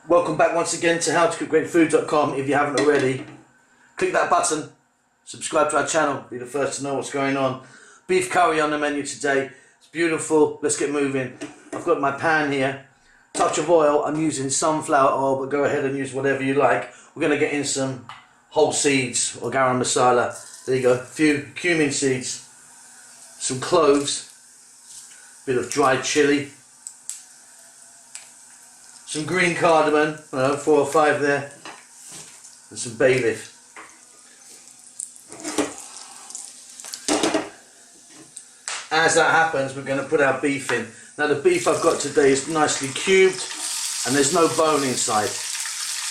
Welcome back once again to howtocookgreatfood.com. If you haven't already, click that button, subscribe to our channel, be the first to know what's going on. Beef curry on the menu today. It's beautiful. Let's get moving. I've got my pan here. Touch of oil. I'm using sunflower oil, but go ahead and use whatever you like. We're going to get in some whole seeds or garam masala. There you go. A few cumin seeds, some cloves, a bit of dried chili, some green cardamom, 4 or 5 there, and some bay leaf. As that happens, we're going to put our beef in. Now the beef I've got today is nicely cubed and there's no bone inside.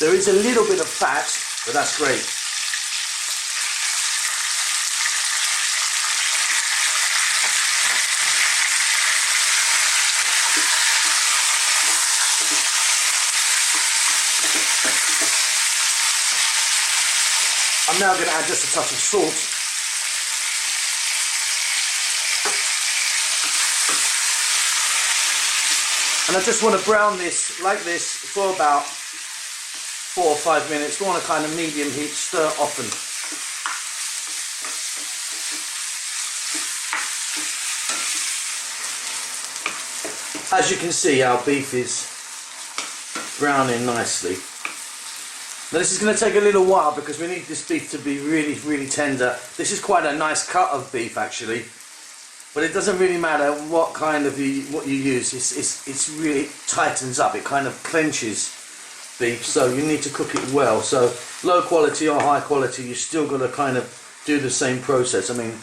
There is a little bit of fat, but that's great. I'm now going to add just a touch of salt. And I just want to brown this like this for about 4 or 5 minutes. Go on a kind of medium heat, stir often. As you can see, our beef is browning nicely. Now this is going to take a little while because we need this beef to be really tender. This is quite a nice cut of beef actually, but it doesn't really matter what kind of what you use. It's really tightens up. It kind of clenches beef, so you need to cook it well. So low quality or high quality, you still got to kind of do the same process. I mean,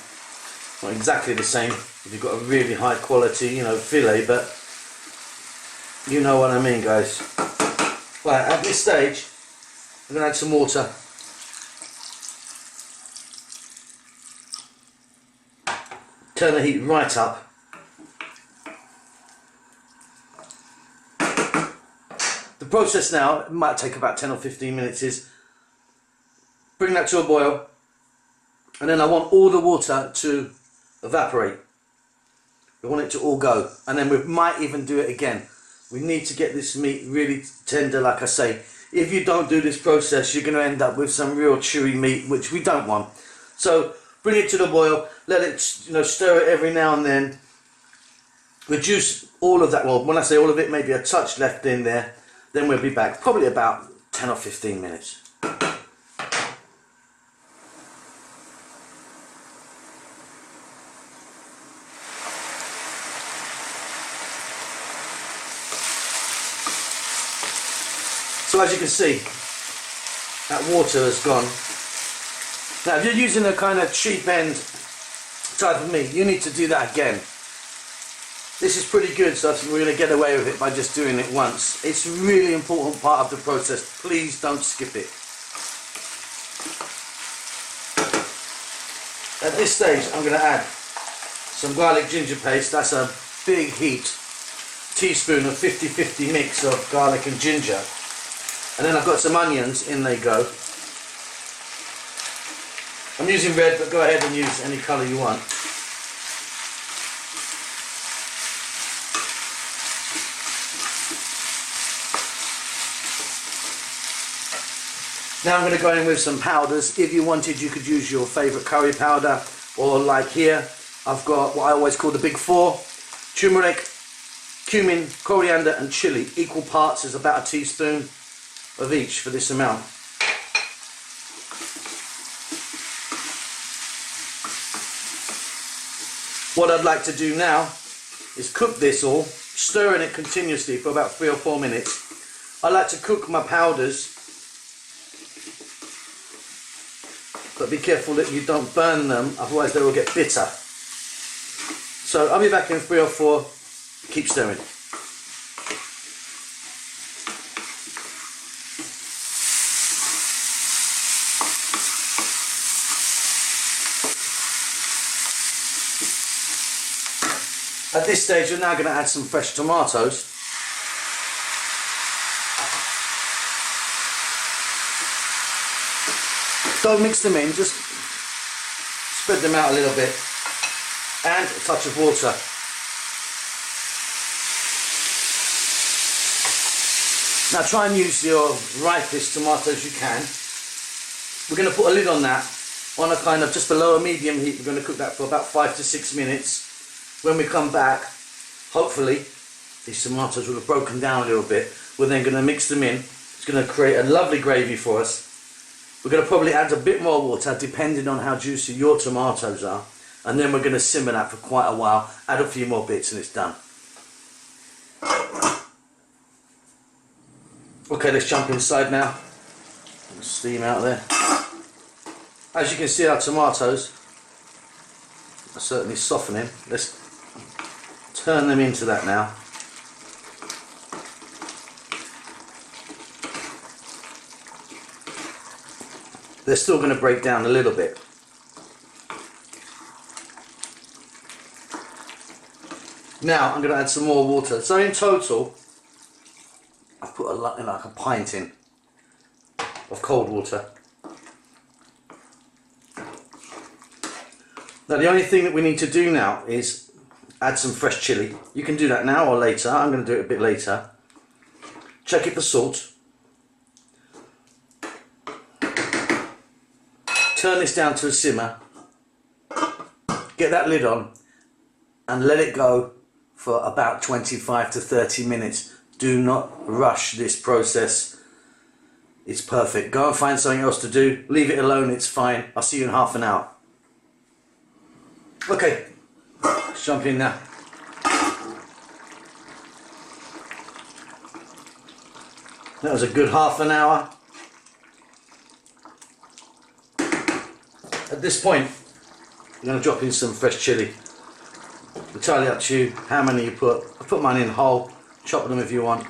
not exactly the same if you've got a really high quality, fillet, but you know what I mean, guys. Right, at this stage, I'm going to add some water. Turn the heat right up. The process now, it might take about 10 or 15 minutes, is bring that to a boil, and then I want all the water to evaporate. We want it to all go, and then we might even do it again. We need to get this meat really tender, like I say. If you don't do this process, you're going to end up with some real chewy meat, which we don't want. So bring it to the boil, let it, stir it every now and then. Reduce all of that. Well, when I say all of it, maybe a touch left in there. Then we'll be back, probably about 10 or 15 minutes. So as you can see, that water has gone. Now if you're using a kind of cheap end type of meat, you need to do that again. This is pretty good, so I think we're going to get away with it by just doing it once. It's a really important part of the process. Please don't skip it. At this stage I'm going to add some garlic ginger paste. That's a big heat. Teaspoon of 50-50 mix of garlic and ginger. And then I've got some onions, in they go. I'm using red, but go ahead and use any colour you want. Now I'm going to go in with some powders. If you wanted, you could use your favourite curry powder, or like here, I've got what I always call the big 4. Turmeric, cumin, coriander and chilli. Equal parts, is about a teaspoon of each for this amount. What I'd like to do now is cook this all, stirring it continuously for about 3 or 4 minutes. I like to cook my powders, but be careful that you don't burn them, otherwise they will get bitter. So I'll be back in 3 or 4, keep stirring. At this stage we're now going to add some fresh tomatoes. Don't mix them in, just spread them out a little bit, and a touch of water. Now try and use your ripest tomatoes you can. We're going to put a lid on that on a kind of just below a medium heat. We're going to cook that for about 5 to 6 minutes. When we come back, hopefully these tomatoes will have broken down a little bit. We're then going to mix them in. It's going to create a lovely gravy for us. We're going to probably add a bit more water depending on how juicy your tomatoes are, and then we're going to simmer that for quite a while, add a few more bits and it's done. Okay, let's jump inside now. Steam out there. As you can see, our tomatoes are certainly softening. Let's turn them into that now. They're still going to break down a little bit. Now I'm going to add some more water. So in total, I've put like a pint in of cold water. Now the only thing that we need to do now is add some fresh chilli. You can do that now or later. I'm going to do it a bit later. Check it for salt. Turn this down to a simmer. Get that lid on and let it go for about 25 to 30 minutes. Do not rush this process. It's perfect. Go and find something else to do. Leave it alone, it's fine. I'll see you in half an hour. Okay, let's jump in now. That was a good half an hour. At this point, I'm going to drop in some fresh chilli. Entirely up to you how many you put. I put mine in whole, chop them if you want.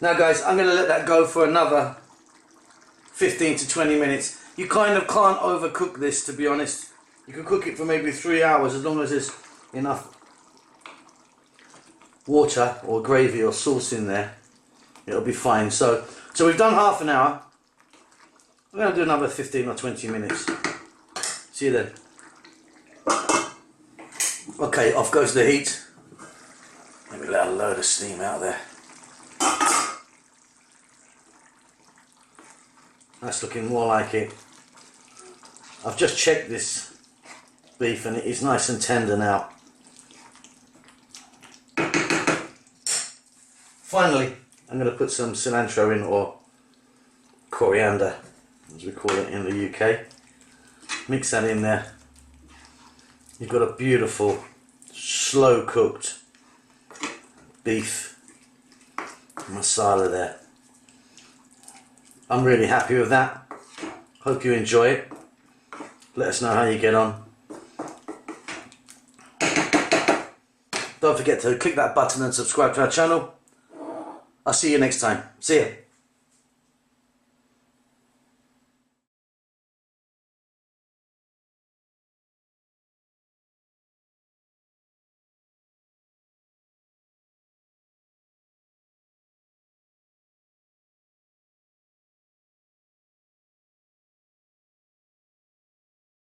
Now guys, I'm going to let that go for another 15 to 20 minutes. You kind of can't overcook this, to be honest. You can cook it for maybe 3 hours as long as there's enough water or gravy or sauce in there. It'll be fine. So we've done half an hour. We're going to do another 15 or 20 minutes. See you then. Okay, off goes the heat. Let me let a load of steam out there. That's looking more like it. I've just checked this beef and it is nice and tender now. Finally, I'm going to put some cilantro in, or coriander as we call it in the UK. Mix that in there. You've got a beautiful slow cooked beef masala there. I'm really happy with that. Hope you enjoy it. Let us know how you get on. Don't forget to click that button and subscribe to our channel. I'll see you next time. See ya.